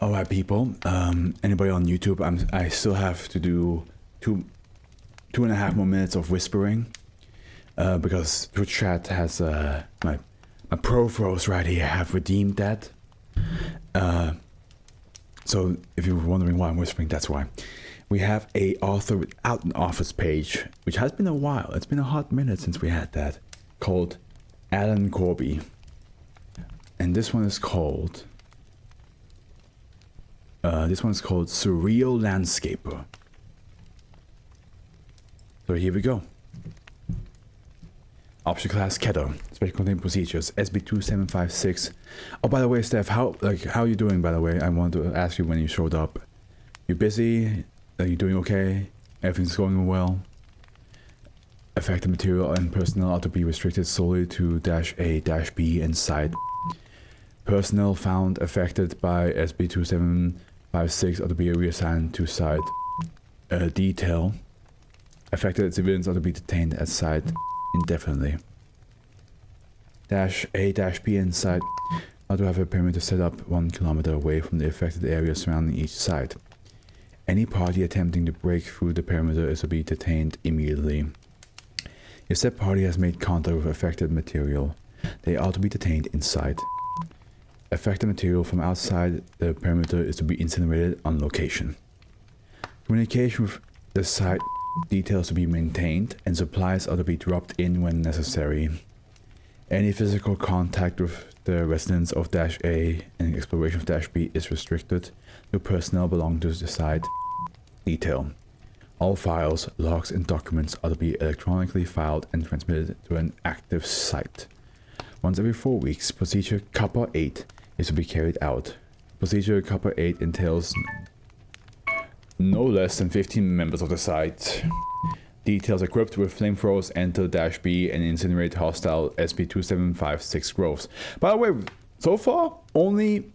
All right, people. Anybody on YouTube? I still have to do two and a half more minutes of whispering because Twitch chat has my Pro-Fros right here have redeemed that. So if you were wondering why I'm whispering, that's why. We have a author without an office page, which has been a while. It's been a hot minute since we had that, called Alan Corby, and this one is called. Surreal Landscaper. So here we go. Object class Keter. Special containment procedures. SB2756. Oh, by the way, Steph, how are you doing? By the way, I wanted to ask you when you showed up. You busy? Are you doing okay? Everything's going well. Affected material and personnel are to be restricted solely to -A-B and site. Personnel found affected by SB2756 are to be reassigned to site. Detail. Affected civilians are to be detained at site indefinitely. -A-B and site are to have a perimeter set up 1 kilometer away from the affected area surrounding each site. Any party attempting to break through the perimeter is to be detained immediately. If said party has made contact with affected material, they are to be detained inside. Affected material from outside the perimeter is to be incinerated on location. Communication with the site details to be maintained, and supplies are to be dropped in when necessary. Any physical contact with the residents of -A and exploration of -B is restricted to personnel belonging to the site. Detail. All files, logs, and documents are to be electronically filed and transmitted to an active site. Once every 4 weeks, Procedure Kappa 8 is to be carried out. Procedure Kappa 8 entails no less than 15 members of the site. Details equipped with flamethrowers enter -B and incinerate hostile SB2756 growths. By the way, so far, only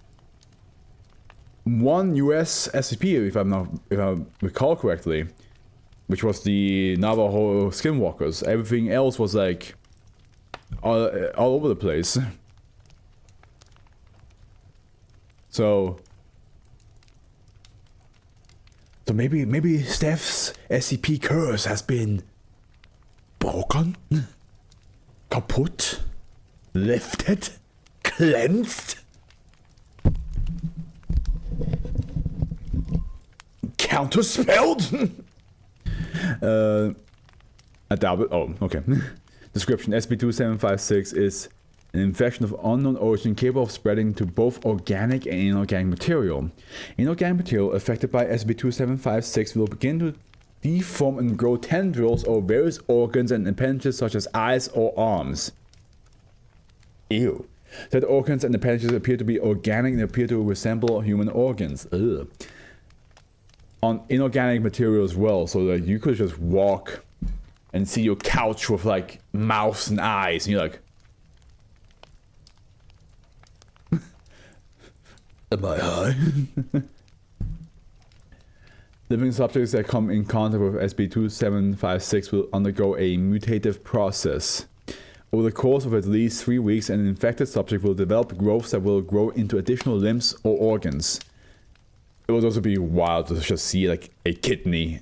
one US SCP, if I recall correctly, which was the Navajo Skinwalkers. Everything else was like all over the place. So maybe Steph's SCP curse has been broken, kaputt, lifted, cleansed, counterspelled. I doubt it. Oh, okay. Description: SB2756 is an infection of unknown origin capable of spreading to both organic and inorganic material. Inorganic material affected by SB2756 will begin to deform and grow tendrils over various organs and appendages such as eyes or arms. Ew. Said organs and appendages appear to be organic and appear to resemble human organs. Ugh. On inorganic material as well, so that you could just walk and see your couch with like mouths and eyes, and you're like, am I high? Living subjects that come in contact with SB2756 will undergo a mutative process. Over the course of at least 3 weeks, an infected subject will develop growths that will grow into additional limbs or organs. It would also be wild to just see like a kidney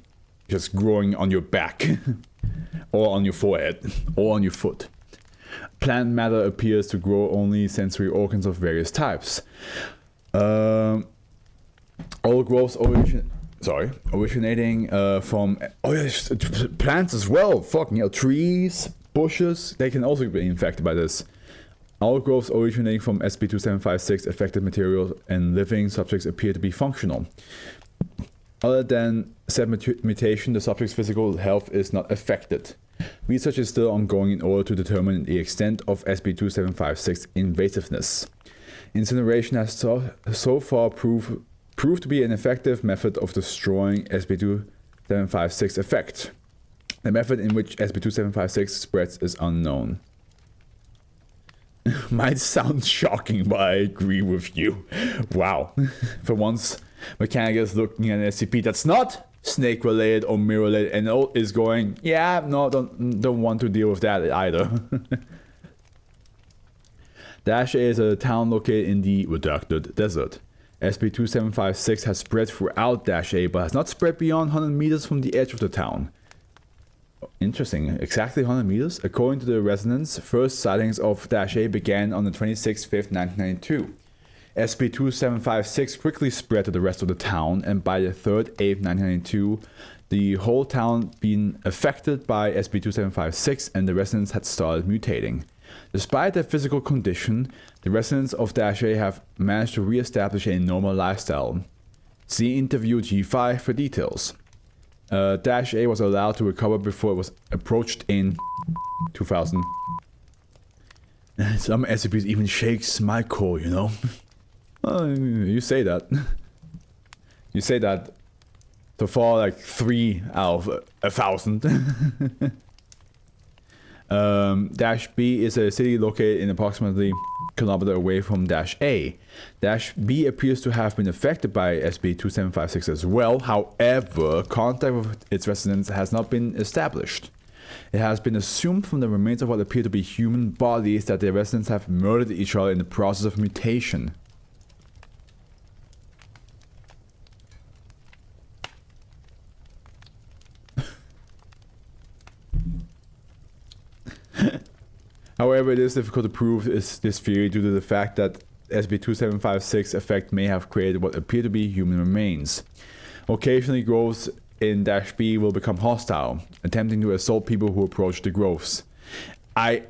just growing on your back, or on your forehead, or on your foot. Plant matter appears to grow only sensory organs of various types. All growths originating from plants as well. Fucking hell, trees, bushes, they can also be infected by this. All growths originating from SB2756 affected materials and living subjects appear to be functional. Other than said mutation, the subject's physical health is not affected. Research is still ongoing in order to determine the extent of SB2756 invasiveness. Incineration has so far proved to be an effective method of destroying SB2756 effect. The method in which SB2756 spreads is unknown. Might sound shocking, but I agree with you. Wow. For once, Mechanic is looking at an SCP that's not snake related or mirror related and is going, yeah, no, don't want to deal with that either. -A is a town located in the redacted desert. SCP-2756 has spread throughout -A, but has not spread beyond 100 meters from the edge of the town. Interesting. Exactly 100 meters? According to the residents, first sightings of -A began on the 26th, 1992. SCP-2756 quickly spread to the rest of the town, and by the 3rd, 8th, 1992, the whole town being affected by SCP-2756 and the residents had started mutating. Despite their physical condition, the residents of -A have managed to re-establish a normal lifestyle. See interview G5 for details. -A was allowed to recover before it was approached in 2000. Some SCPs even shakes my core, you know? You say that. You say that so far like 3 out of 1,000. -B is a city located in approximately kilometer away from -A. -B appears to have been affected by SCP-2756 as well. However, contact with its residents has not been established. It has been assumed from the remains of what appear to be human bodies that the residents have murdered each other in the process of mutation. However, it is difficult to prove this theory due to the fact that SCP-2756 effect may have created what appear to be human remains. Occasionally, growths in -B will become hostile, attempting to assault people who approach the growths. I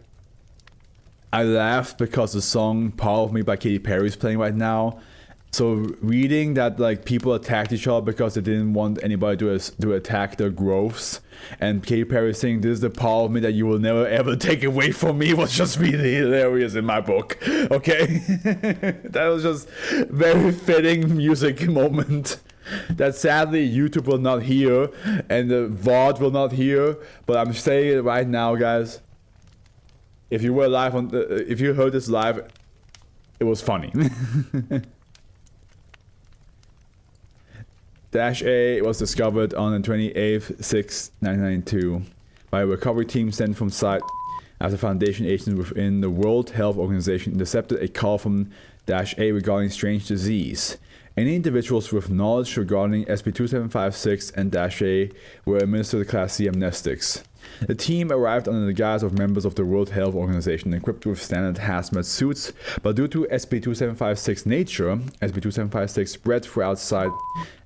laughed because the song "Part of Me" by Katy Perry is playing right now. So reading that like people attacked each other because they didn't want anybody to attack their growths, and Katy Perry saying "This is the part of me that you will never ever take away from me" was just really hilarious in my book. Okay, that was just very fitting music moment that sadly YouTube will not hear and the VOD will not hear. But I'm saying it right now, guys. If you were live if you heard this live, it was funny. -A was discovered on the 28th, 6th, 1992 by a recovery team sent from site as a Foundation agent within the World Health Organization intercepted a call from -A regarding strange disease. Any individuals with knowledge regarding SCP-2756 and -A were administered Class C amnestics. The team arrived under the guise of members of the World Health Organization equipped with standard hazmat suits, but due to SCP-2756 nature, SCP-2756 spread throughout site,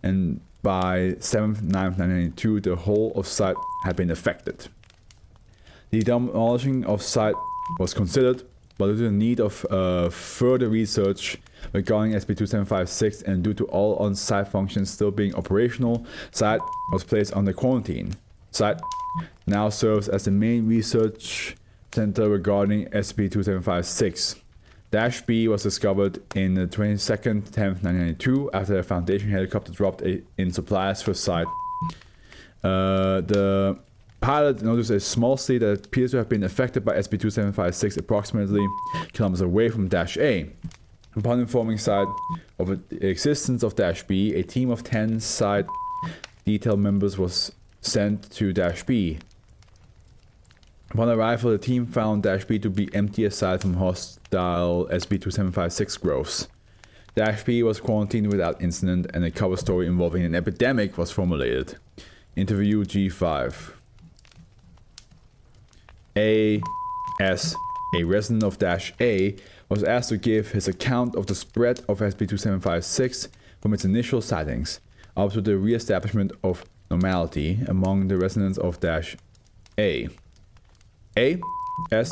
and by 7th, 9th, 1992, the whole of site had been affected. The demolishing of site was considered, but due to the need of further research regarding SCP-2756 and due to all on-site functions still being operational, site was placed under quarantine. Site now serves as the main research center regarding SCP-2756. -B was discovered in the 22nd, 10th, 1992 after a Foundation helicopter dropped in supplies for site. The pilot noticed a small city that appears to have been affected by SCP-2756 approximately kilometers away from -A. Upon informing site of the existence of -B, a team of 10 site detail members was sent to -B. Upon arrival, the team found -B to be empty aside from hostile SCP-2756 growths. -B was quarantined without incident, and a cover story involving an epidemic was formulated. Interview G5. A.S., a resident of -A, was asked to give his account of the spread of SCP-2756 from its initial sightings, up to the re-establishment of normality among the residents of -A. A.S.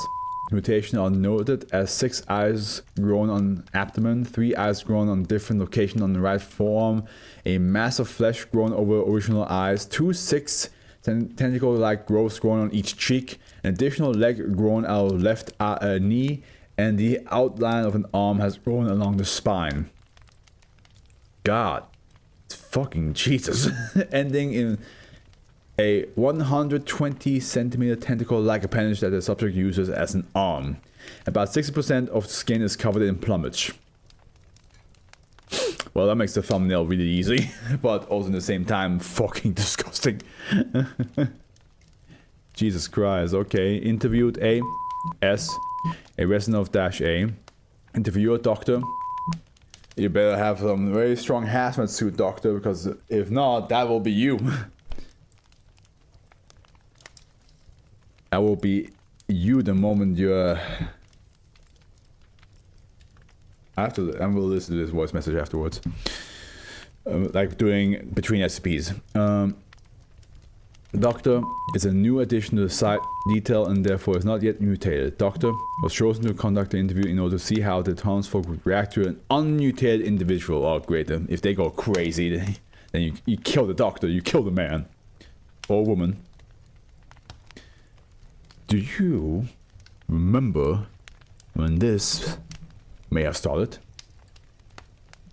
mutation are noted as 6 eyes grown on abdomen, 3 eyes grown on different locations on the right forearm, a mass of flesh grown over original eyes, 2 6 tentacle-like growths grown on each cheek, an additional leg grown out of left knee, and the outline of an arm has grown along the spine. God. Fucking Jesus. Ending in a 120 centimeter tentacle-like appendage that the subject uses as an arm. About 60% of the skin is covered in plumage. Well, that makes the thumbnail really easy, but also in the same time fucking disgusting. Jesus Christ. Okay, interviewed A.S., a resident of -A. Interviewer Dr. You better have some very strong hazmat suit, Doctor, because if not, that will be you. That will be you the moment you're... I will listen to this voice message afterwards. Like doing between SCPs. Doctor is a new addition to the site detail and therefore is not yet mutated. Doctor was chosen to conduct the interview in order to see how the townsfolk would react to an unmutated individual. Oh great, if they go crazy, then you kill the doctor, you kill the man. Or woman. Do you remember when this may have started?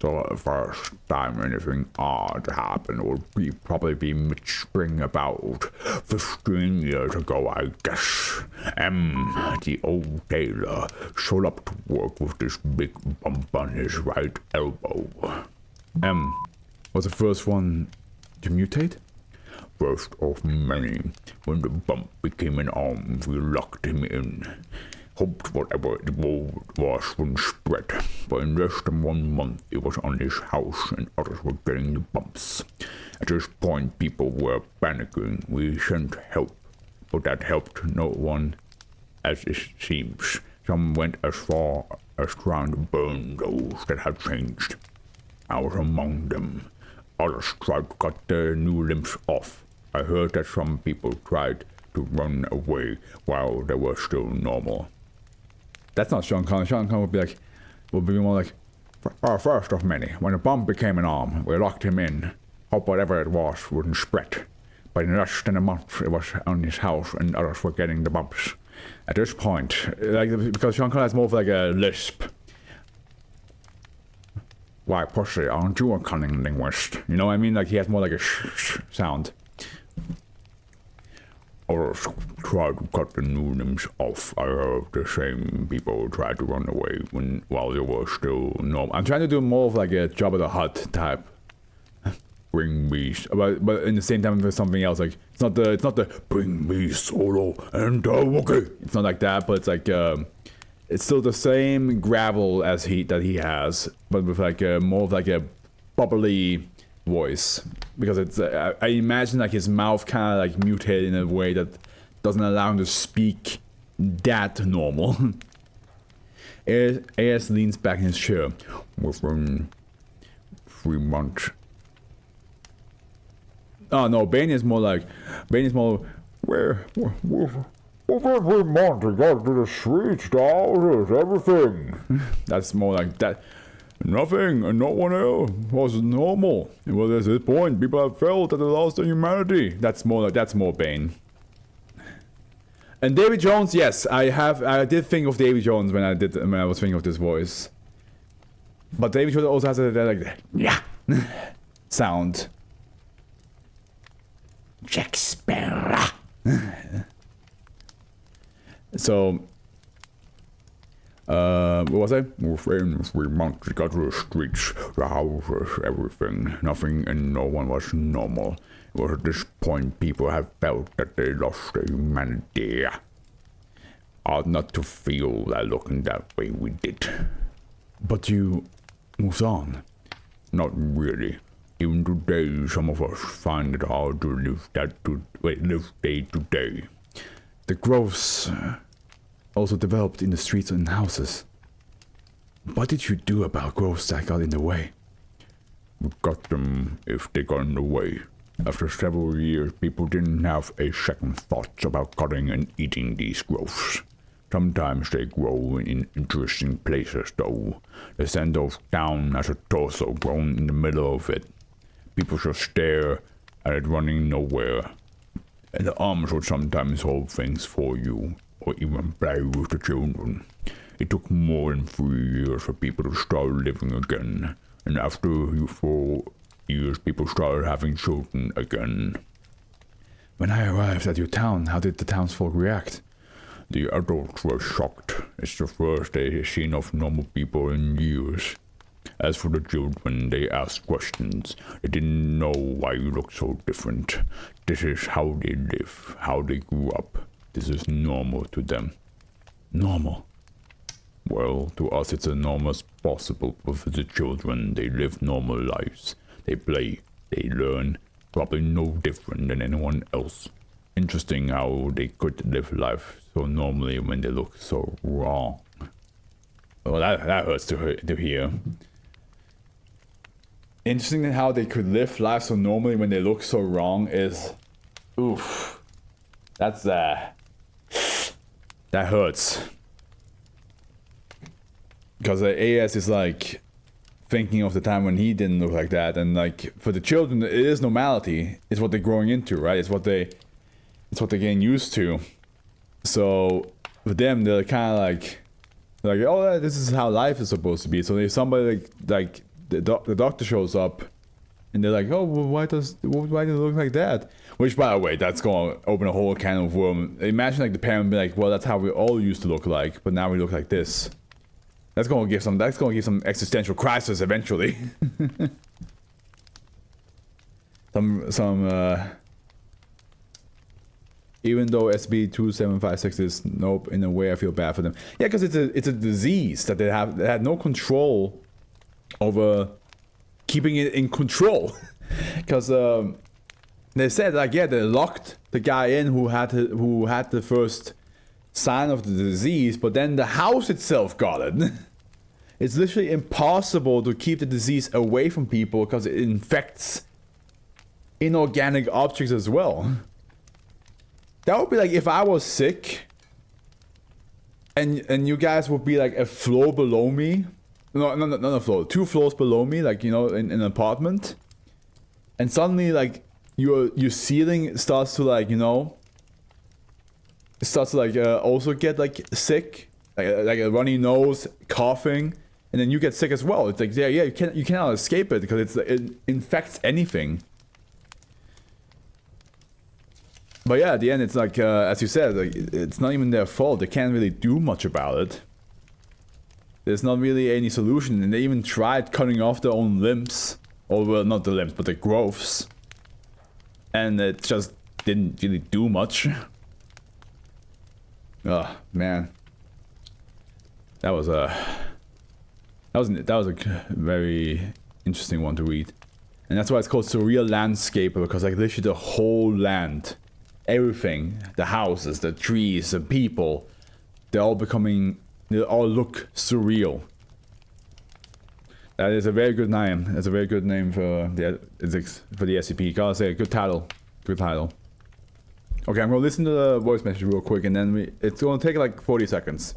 So the first time anything odd happened would probably be mid-spring about 15 years ago, I guess. The old tailor showed up to work with this big bump on his right elbow. Was the first one to mutate? First of many. When the bump became an arm, we locked him in. Hoped whatever the mold was wouldn't spread, but in less than 1 month it was on his house and others were getting the bumps. At this point people were panicking. We sent help, but that helped no one, as it seems. Some went as far as trying to burn those that had changed. I was among them. Others tried to cut their new limbs off. I heard that some people tried to run away while they were still normal. That's not Sean Connery. Sean Connery would be more like, first of many. When the bomb became an arm, we locked him in. Hope whatever it was wouldn't spread. But in less than a month, it was on his house and others were getting the bumps. At this point, because Sean Connery has more of like a lisp. Why, pussy, aren't you a cunning linguist? You know what I mean? Like he has more like a sh sound. Others tried to cut the new limbs off. I heard the same people tried to run away while they were still normal. I'm trying to do more of like a Jabba the Hutt type. Bring me, but in the same time there's something else. Like it's not the bring me Solo and Wookiee. It's not like that, but it's like it's still the same gravel as that he has, but with like more of like a bubbly voice, because it's I imagine like his mouth kind of like mutated in a way that doesn't allow him to speak that normal. AS leans back in his chair. Within 3 months. Oh no, Bane is more where every month I got to the streets, dollars, everything. That's more like that. Nothing, and no one else was normal. Well, at this point, people have felt that they lost their humanity. That's more Bane. And Davy Jones, yes, I did think of Davy Jones when I was thinking of this voice. But Davy Jones also has that like yeah sound. Jack Sparrow. So. What was I? Within 3 months, we got to the streets, the houses, everything. Nothing and no one was normal. It was at this point people have felt that they lost their humanity. Odd not to feel that looking that way we did. But you moved on? Not really. Even today, some of us find it hard to live day to day. The growths also developed in the streets and houses. What did you do about growths that got in the way? We got them if they got in the way. After several years, people didn't have a second thought about cutting and eating these growths. Sometimes they grow in interesting places though. They send those down as a torso grown in the middle of it. People just stare at it running nowhere. And the arms would sometimes hold things for you, or even play with the children. It took more than 3 years for people to start living again, and after 4 years people started having children again. When I arrived at your town, how did the townsfolk react? The adults were shocked. It's the first they had seen of normal people in years. As for the children, they asked questions. They didn't know why you looked so different. This is how they live, how they grew up. This is normal to them. Normal? Well, to us it's enormous possible, but for the children, they live normal lives. They play, they learn, probably no different than anyone else. Interesting how they could live life so normally when they look so wrong. Well, that hurts to hear. Interesting how they could live life so normally when they look so wrong is... Oof. That's that hurts. Because the AS is like thinking of the time when he didn't look like that, and like for the children it is normality. It's what they're growing into, right? It's what they're getting used to. So for them, they're kind of like, oh, this is how life is supposed to be. So if somebody like the doctor shows up, and they're like, oh, well, why does it look like that? Which, by the way, that's going to open a whole can of worms. Imagine like the parent be like, well, that's how we all used to look like, but now we look like this. That's going to give some existential crisis eventually. Even though SB2756 is nope, in a way I feel bad for them. Yeah, because it's a disease that they had no control over keeping it in control. Because they said like, yeah, they locked the guy in who had the first sign of the disease, but then the house itself got it. It's literally impossible to keep the disease away from people because it infects inorganic objects as well. That would be like if I was sick and you guys would be like a floor below me. No, not a floor, 2 floors below me, like, you know, in an apartment. And suddenly like your ceiling starts to like, you know, it starts to like also get like sick, like a runny nose, coughing, and then you get sick as well. It's like, yeah, you cannot escape it because it infects anything. But yeah, at the end, it's like, as you said, like, it's not even their fault. They can't really do much about it. There's not really any solution, and they even tried cutting off their own limbs. Or, well, not the limbs, but the growths. And it just didn't really do much. Oh, man. That was a very interesting one to read. And that's why it's called Surreal Landscape, because like literally the whole land, everything, the houses, the trees, the people, they all look surreal. That is a very good name. That's a very good name for the SCP. Gotta say, good title. Good title. Okay, I'm gonna listen to the voice message real quick, and then it's gonna take like 40 seconds.